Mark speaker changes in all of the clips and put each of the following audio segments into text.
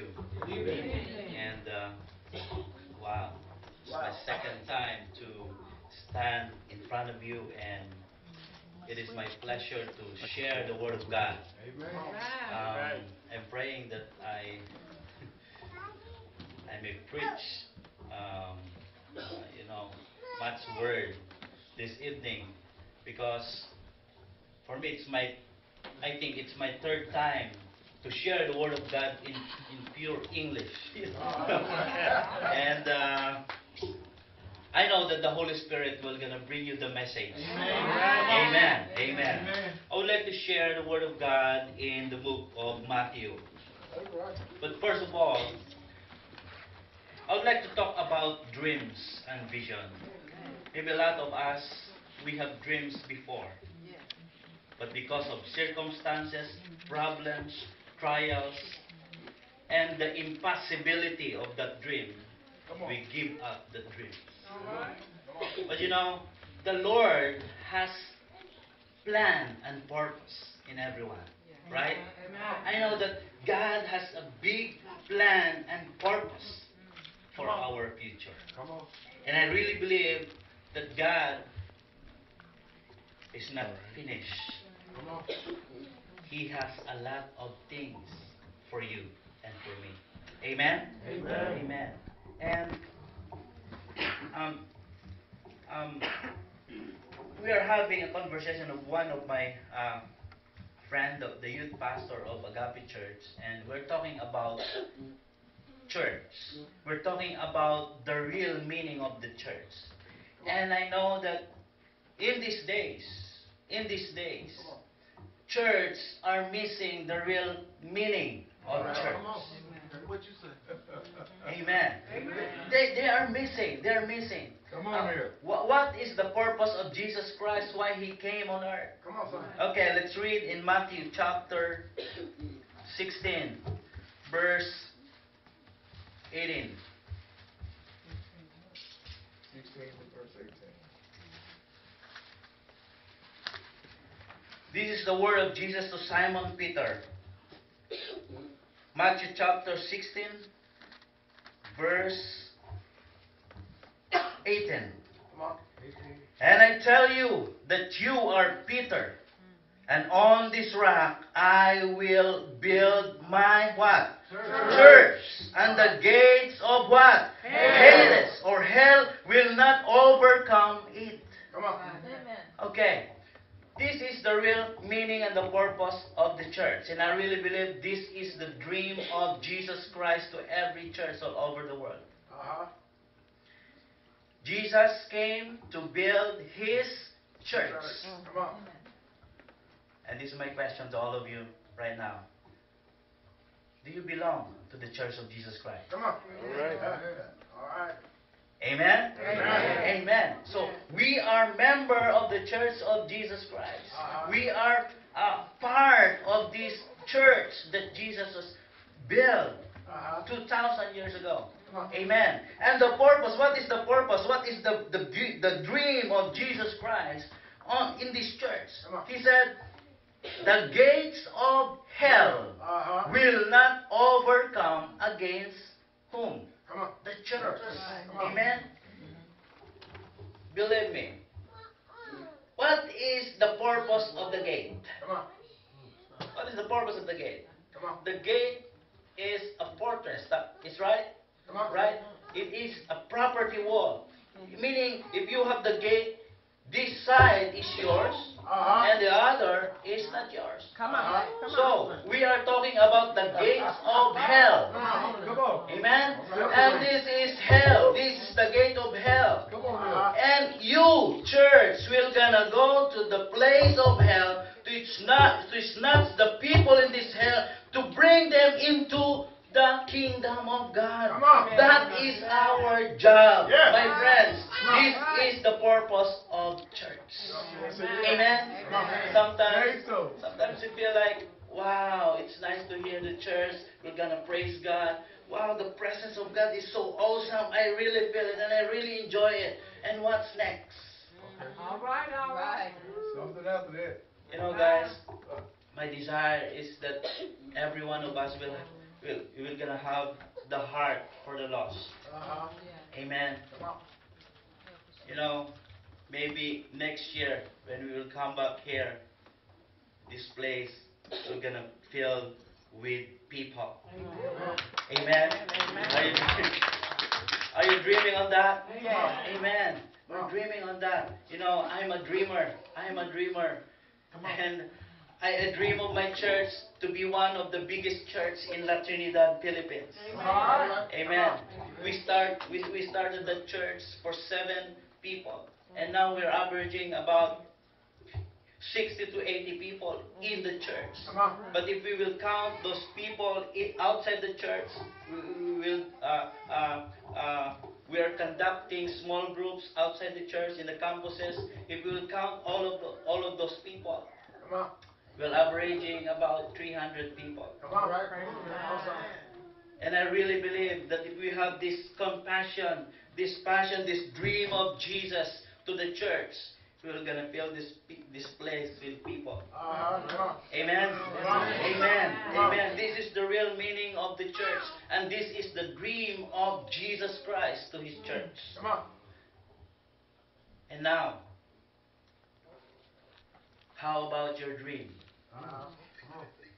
Speaker 1: you. And wow, it's my second time to stand in front of you, and it is my pleasure to share the Word of God. I'm praying that I may preach, um, you know, much word this evening, because for me I think it's my third time to share the Word of God in pure English. And I know that the Holy Spirit will gonna bring you the message. Amen. Amen. I would like to share the Word of God in the book of Matthew. But first of all, I would like to talk about dreams and vision. Maybe a lot of us, we have dreams before. But because of circumstances, problems, trials, and the impossibility of that dream, we give up the dream. But you know, the Lord has plan and purpose in everyone, right? I know that God has a big plan and purpose for our future. And I really believe that God is not finished. He has a lot of things for you and for me. Amen? Amen. And um, we are having a conversation of one of my friend, the youth pastor of Agape Church, and we're talking about church. We're talking about the real meaning of the church. And I know that in these days, church are missing the real meaning of church.
Speaker 2: What you say?
Speaker 1: Amen. They are missing. They are missing.
Speaker 2: Come on here.
Speaker 1: What is the purpose of Jesus Christ? Why He came on earth?
Speaker 2: Come on, son.
Speaker 1: Okay, let's read in Matthew chapter 16, verse 18.
Speaker 2: 16 to verse 18.
Speaker 1: This is the word of Jesus to Simon Peter. Matthew chapter 16, verse 18.
Speaker 2: Come on. 18.
Speaker 1: And I tell you that you are Peter, and on this rock I will build my what? Church. And the gates of what? Hades or hell will not overcome it.
Speaker 2: Come on.
Speaker 1: Okay. This is the real meaning and the purpose of the church. And I really believe this is the dream of Jesus Christ to every church all over the world. Jesus came to build His church.
Speaker 2: Come on.
Speaker 1: And this is my question to all of you right now. Do you belong to the church of Jesus Christ?
Speaker 2: Come on. All right. All right.
Speaker 1: Amen?
Speaker 2: Amen.
Speaker 1: Amen. So we are member of the church of Jesus Christ. We are part of this church that Jesus has built 2,000 years ago. Amen. And the purpose, what is the purpose? What is the dream of Jesus Christ in this church? He said, the gates of hell will not overcome against whom?
Speaker 2: Come on.
Speaker 1: The church. Amen. Believe me. What is the purpose of the gate?
Speaker 2: Come on.
Speaker 1: What is the purpose of the gate?
Speaker 2: Come on.
Speaker 1: The gate is a fortress. Is right?
Speaker 2: Come on.
Speaker 1: Right? It is a property wall. Meaning, if you have the gate, this side is yours, and the other is not yours.
Speaker 3: Come on.
Speaker 1: So, we are talking about the gates of hell.
Speaker 2: Come on.
Speaker 1: Amen? And this is hell. This is the gate of hell.
Speaker 2: Come on.
Speaker 1: And you, church, will gonna go to the place of hell to snatch the people in this hell, to bring them into the kingdom of God.
Speaker 2: Come on.
Speaker 1: That is our job,
Speaker 2: Yes.
Speaker 1: my friends. This is the purpose of church. Amen? Sometimes you feel like, wow, it's nice to hear the church. We're gonna praise God. Wow, the presence of God is so awesome. I really feel it and I really enjoy it. And what's next?
Speaker 3: All right.
Speaker 2: Something after that.
Speaker 1: You know, guys, my desire is that every one of us we're gonna have the heart for the lost.
Speaker 2: Uh-huh.
Speaker 1: Amen.
Speaker 2: Come on.
Speaker 1: You know, maybe next year when we will come back here, this place we're gonna fill with people. Amen. Are you dreaming on that? Amen. We're dreaming on that. You know, I'm a dreamer. And I dream of my church to be one of the biggest church in La Trinidad, Philippines. Amen. We started the church for 7 people, and now we're averaging about 60 to 80 people in the church.
Speaker 2: Come on.
Speaker 1: But if we will count those people outside the church, we are conducting small groups outside the church in the campuses. If we will count all of those people,
Speaker 2: Come on.
Speaker 1: we're averaging about 300 people.
Speaker 2: Come on. Right.
Speaker 1: And I really believe that if we have this compassion, this passion, this dream of Jesus to the church, we're going to fill this place with people.
Speaker 2: Come on.
Speaker 1: Amen? Amen. Amen. This is the real meaning of the church. And this is the dream of Jesus Christ to His church.
Speaker 2: Come on.
Speaker 1: And now, how about your dream?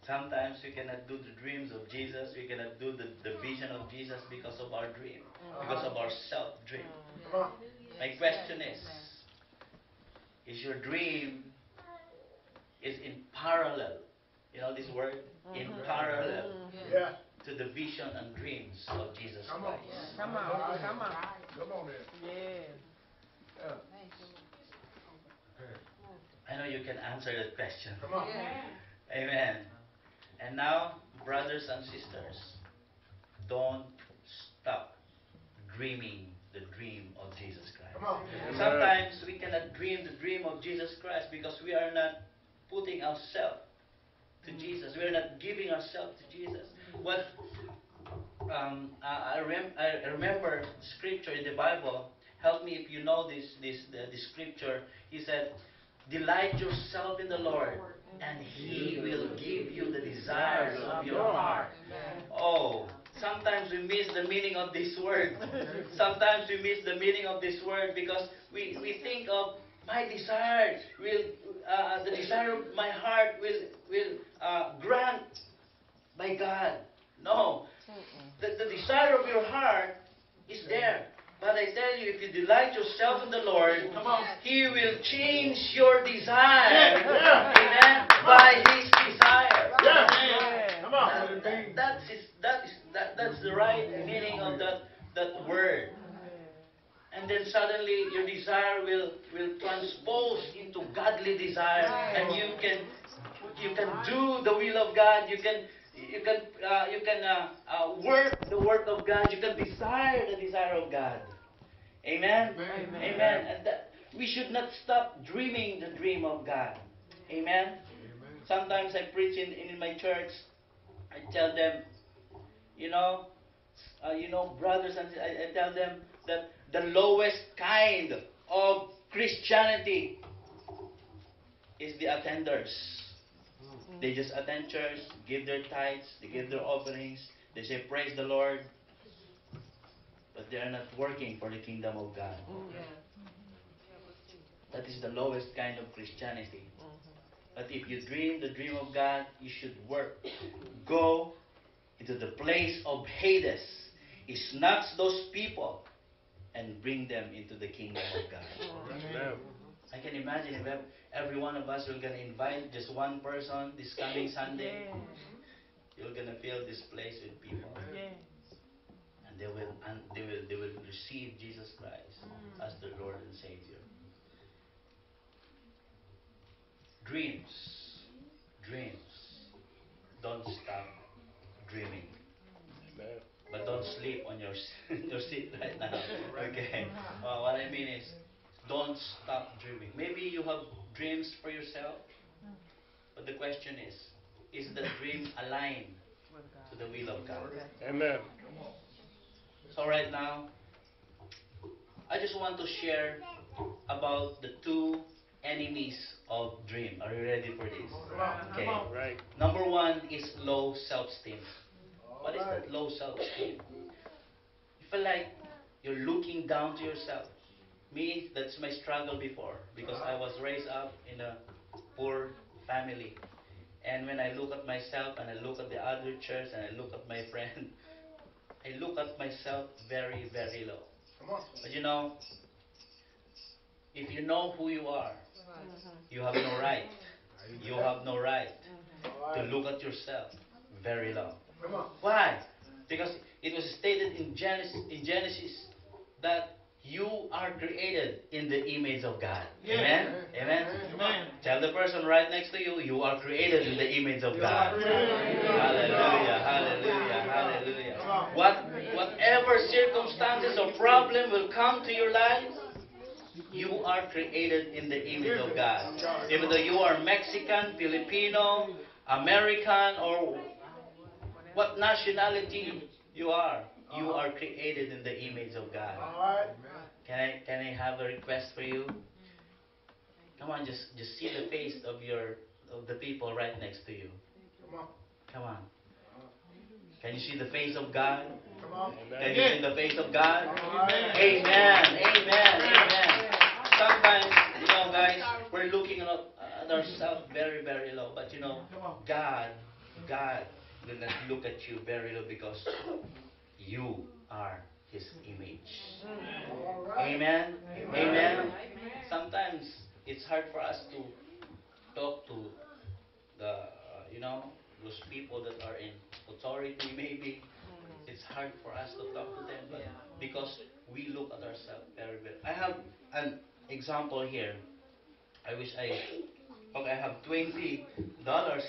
Speaker 1: Sometimes we cannot do the dreams of Jesus. We cannot do the vision of Jesus because of our dream, because of our self-dream.
Speaker 2: Come on.
Speaker 1: My question is your dream is in parallel, you know this word? In parallel
Speaker 2: Yeah.
Speaker 1: to the vision and dreams of Jesus
Speaker 2: Come on.
Speaker 1: Christ.
Speaker 3: Come on.
Speaker 2: Come on then.
Speaker 3: Yeah.
Speaker 1: I know you can answer that question.
Speaker 2: Come on.
Speaker 1: Amen. And now, brothers and sisters, don't stop dreaming the dream of Jesus Christ.
Speaker 2: Come on.
Speaker 1: Sometimes we cannot dream the dream of Jesus Christ because we are not putting ourselves to Jesus. We are not giving ourselves to Jesus. What I remember scripture in the Bible. Help me if you know this scripture. He said, "Delight yourself in the Lord, and He will give you the desires of your heart." Oh, sometimes we miss the meaning of this word. Sometimes we miss the meaning of this word because we think of my desire will, the desire of my heart will grant by God. No, the desire of your heart is there. But I tell you, if you delight yourself in the Lord, He will change your desire. Amen. By His desire.
Speaker 2: Come on.
Speaker 1: That's the right meaning of that word. And then suddenly your desire will transpose into godly desire, and you can do the will of God. You can work the work of God. You can desire the desire of God. Amen. Amen. And we should not stop dreaming the dream of God. Amen. Sometimes I preach in my church. I tell them, brothers, and I tell them that the lowest kind of Christianity is the attenders. They just attend church, give their tithes, they give their offerings, they say praise the Lord, but they are not working for the kingdom of God. That is the lowest kind of Christianity. But if you dream the dream of God, you should work. Go into the place of Hades, snatch those people, and bring them into the kingdom of God. I can imagine if every one of us were going to invite just one person this coming Sunday, you're going to fill this place with people. And they will receive Jesus Christ as their Lord and Savior. Dreams. Don't stop dreaming. But don't sleep on your seat right now. Okay. What I mean is, don't stop dreaming. Maybe you have dreams for yourself, but the question is the dream aligned to the will of God?
Speaker 4: Amen.
Speaker 1: So right now, I just want to share about the 2 enemies of dream. Are you ready for this? Okay.
Speaker 4: Right.
Speaker 1: Number 1 is low self-esteem. What is that low self-esteem? You feel like you're looking down to yourself. Me, that's my struggle before because I was raised up in a poor family. And when I look at myself and I look at the other church and I look at my friend, I look at myself very, very low.
Speaker 2: Come on.
Speaker 1: But you know, if you know who you are, you have no right. You have no right to look at yourself very low.
Speaker 2: Come on.
Speaker 1: Why? Because it was stated in Genesis that you are created in the image of God. Amen? Amen?
Speaker 2: Amen.
Speaker 1: Tell the person right next to you, you are created in the image of God. Hallelujah, hallelujah, hallelujah. Whatever circumstances or problem will come to your life, you are created in the image of God. Even though you are Mexican, Filipino, American, or what nationality you are created in the image of God. Can I have a request for you? Come on, just see the face of the people right next to you. Come on. Can you see the face of God? Can you see the face of God? Amen. Amen. Amen. Sometimes, you know, guys, we're looking at ourselves very, very low. But you know, God will not look at you very low because you are His image. Amen. Amen. Sometimes it's hard for us to talk to the, those people that are in authority. Maybe it's hard for us to talk to them, but because we look at ourselves very well. I have an example here. I wish I have $20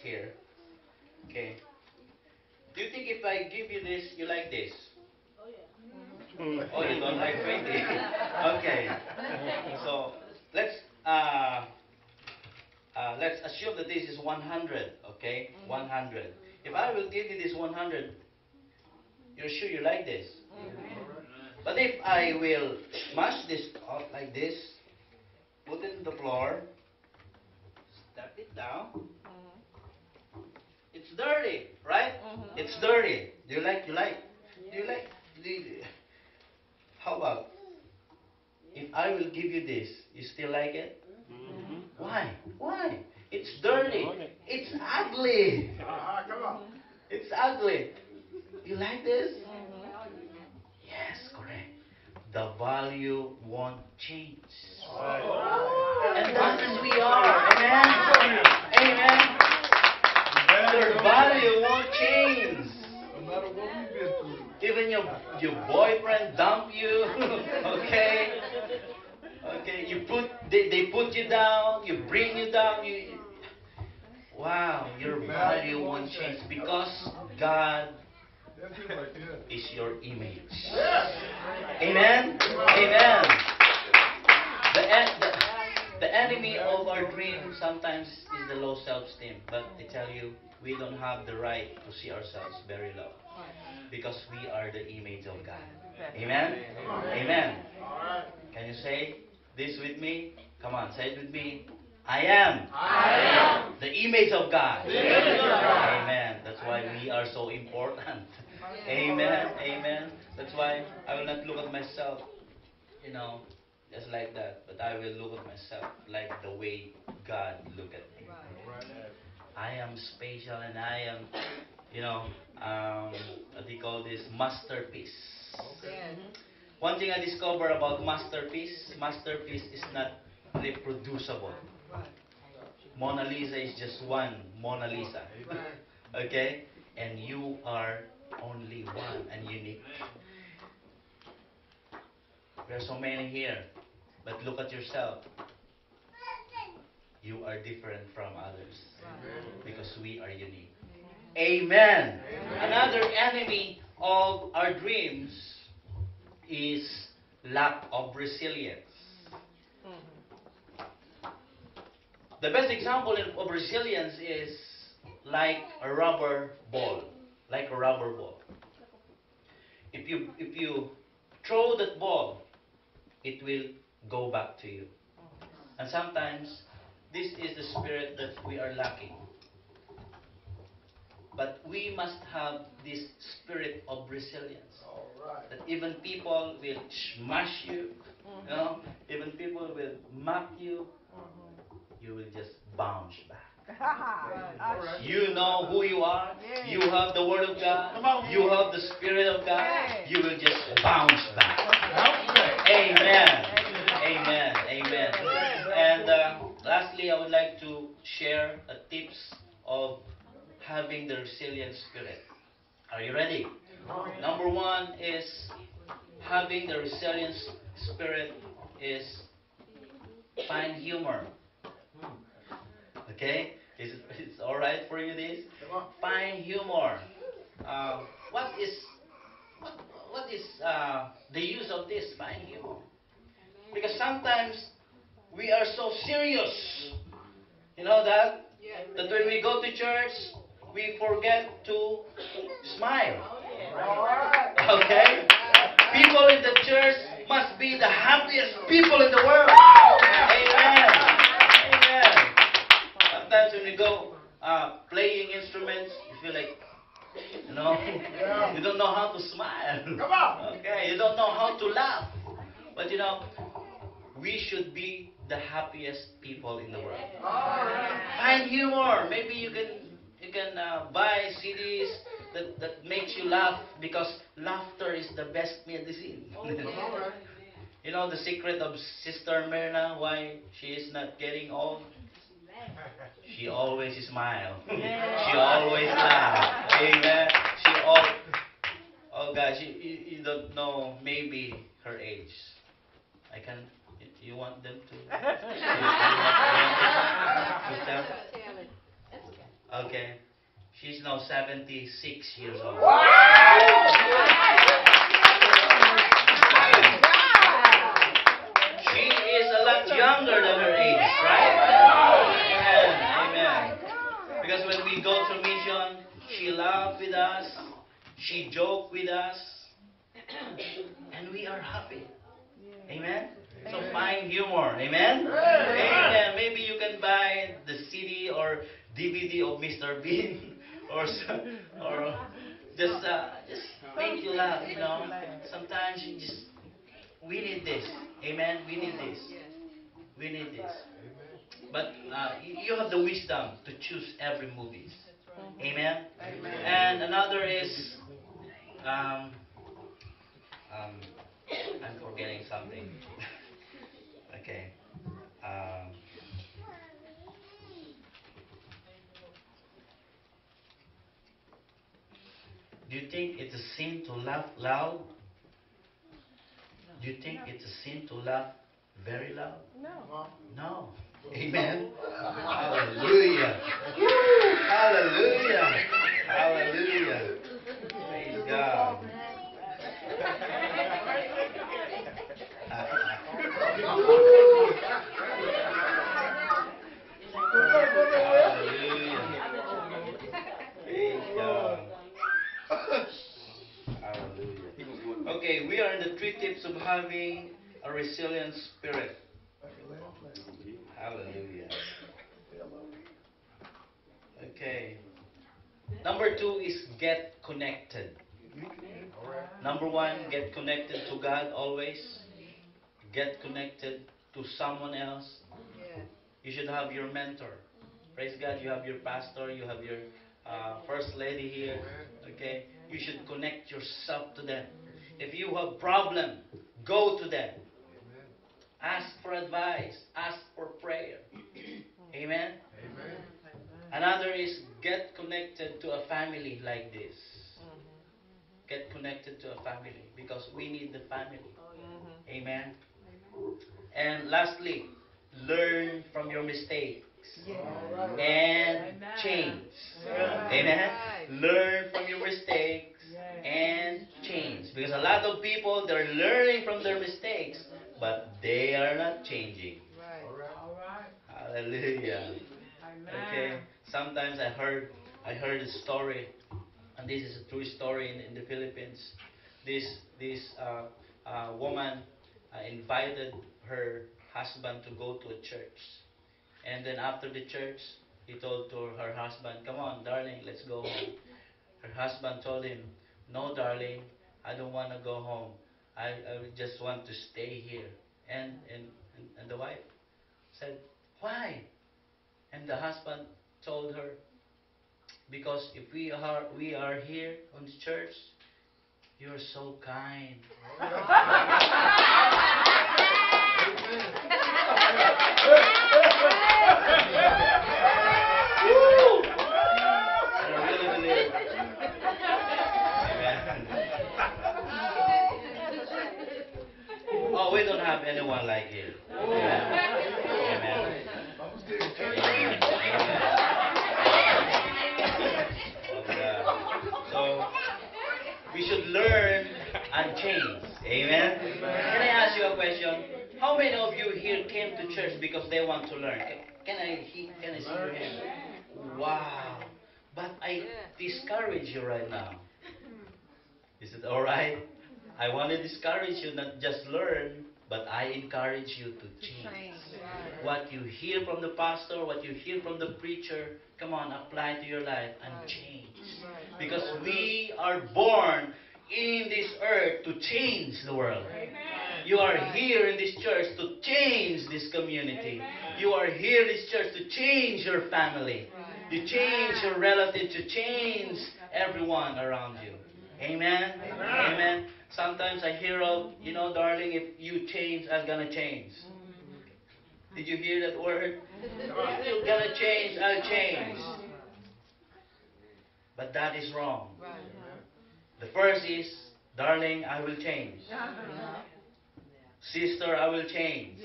Speaker 1: here. Okay. Do you think if I give you this, you like this? Oh, you don't like 20? Okay. So let's assume that this is 100. Okay, 100. If I will give you this 100, you're sure you like this. But if I will smash this out like this, put it on the floor, step it down, it's dirty, right? It's dirty. Do you like? How about if I will give you this, you still like it? Why? Why? It's dirty. It's ugly.
Speaker 2: Come on.
Speaker 1: It's ugly. You like this? Yes, correct. The value won't change. And that's who we are. Amen? Amen? Your value won't change.
Speaker 2: No matter what we've been through.
Speaker 1: Even your boyfriend dump you, okay? Okay, they put you down, you bring you down, wow, your value won't change because God is your image. Amen? Amen. The enemy of our dream sometimes is the low self-esteem. But I tell you, we don't have the right to see ourselves very low. Because we are the image of God. Amen? Amen. Can you say this with me? Come on, say it with me. I am the image of God. Amen. That's why we are so important. Amen. Amen. That's why I will not look at myself, just like that. But I will look at myself like the way God look at me. I am special and I am, what do you call this? Masterpiece. One thing I discovered about masterpiece is not reproducible. Mona Lisa is just one Mona Lisa. Okay? And you are only one and unique. There are so many here. But look at yourself. You are different from others. Because we are unique. Amen. Another enemy of our dreams is lack of resilience. The best example of resilience is like a rubber ball. Like a rubber ball. If you throw that ball, it will go back to you. And sometimes, this is the spirit that we are lacking. But we must have this spirit of resilience.
Speaker 2: All right.
Speaker 1: That even people will smash you, you know, even people will mock you, you will just bounce back.
Speaker 2: All right.
Speaker 1: You know who you are. You have the Word of God. You have the Spirit of God. You will just bounce back. Amen. Amen. Amen. And lastly, I would like to share tips of having the resilient spirit. Are you ready? Number one is having the resilient spirit is find humor. Okay? It's all right for you this?
Speaker 2: Come on.
Speaker 1: Find humor. What is the use of this? Find humor. Because sometimes we are so serious. You know that? That when we go to church, we forget to smile. Okay? People in the church must be the happiest people in the world. Amen. Amen. Sometimes when we go playing instruments, you feel like, you know, you don't know how to smile.
Speaker 2: Come on.
Speaker 1: Okay, you don't know how to laugh. But you know, we should be the happiest people in the world.
Speaker 2: All right.
Speaker 1: Find humor. Maybe you can buy CDs that makes you laugh, because laughter is the best medicine.
Speaker 2: All right.
Speaker 1: You know the secret of Sister Myrna, why she is not getting old? She always smile. She always laugh. Amen. Oh guys, you don't know maybe her age. I can. You want them to? to tell? Okay. She's now 76 years old. She is a lot younger than her age, right? Amen. Amen. Because when we go to mission, she laughs with us, she jokes with us, and we are happy. Amen. So find humor. Amen. Amen. Maybe you can buy the CD or DVD of Mr. Bean, or just make you laugh. You know. Sometimes we need this. Amen. We need this. We need this. But you have the wisdom to choose every movie. Amen. And another is I'm forgetting something. Okay. Do you think it's a sin to laugh loud? Do you think it's a sin to laugh very loud?
Speaker 3: No.
Speaker 1: No. Amen. Hallelujah. Hallelujah. Hallelujah. Praise God. Hallelujah. Praise God. Hallelujah. Okay, we are in the 3 tips of having a resilient spirit. Hallelujah. Okay. Number 2 is get connected. Number 1, get connected to God always. Get connected to someone else. You should have your mentor. Praise God, you have your pastor, you have your first lady here. Okay? You should connect yourself to them. If you have problem, go to them. Ask for advice. Ask for prayer. Amen?
Speaker 2: Amen.
Speaker 1: Another is get connected to a family like this. Get connected to a family, because we need the family. Amen? And lastly, learn from your mistakes and change. Amen? Learn from your mistakes and change. Because a lot of people, they're learning from their mistakes, but they are not changing. Hallelujah. Okay. Sometimes I heard a story, and this is a true story in the Philippines. This woman invited her husband to go to a church, and then after the church, he told to her husband, "Come on, darling, let's go home." Her husband told him, "No, darling, I don't want to go home. I just want to stay here." And the wife said, "Why?" And the husband told her, "Because if we are here on the church, you're so kind." Woo! I really believe. Amen. Oh, we don't have anyone like him. Amen. Amen. Amen. So we should learn and change. Amen. Can I ask you a question? How many of you here came to church because they want to learn? Can I see your hand? Wow. But I discourage you right now. Is it all right? I want to discourage you, not just learn, but I encourage you to change. What you hear from the pastor, what you hear from the preacher, come on, apply to your life and change. Because we are born in this earth to change the world. You are here in this church to change this community. You are here in this church to change your family, to change your relatives, to change everyone around you. Amen? Amen. Sometimes I hear of, darling, if you change, I'm going to change. Did you hear that word? If you're going to change, I'll change. But that is wrong. The first is, darling, I will change. Sister, I will change.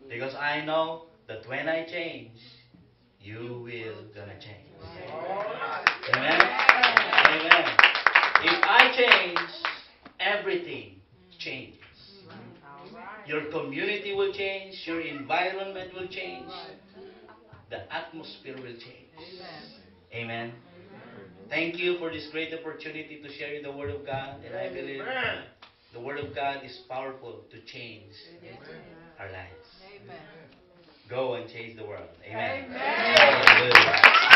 Speaker 1: Because I know that when I change, you will gonna change. Amen? Amen. If I change, everything changes. Your community will change. Your environment will change. The atmosphere will change. Amen. Thank you for this great opportunity to share the Word of God. And I believe the Word of God is powerful to change our lives. Go and change the world. Amen. Hallelujah.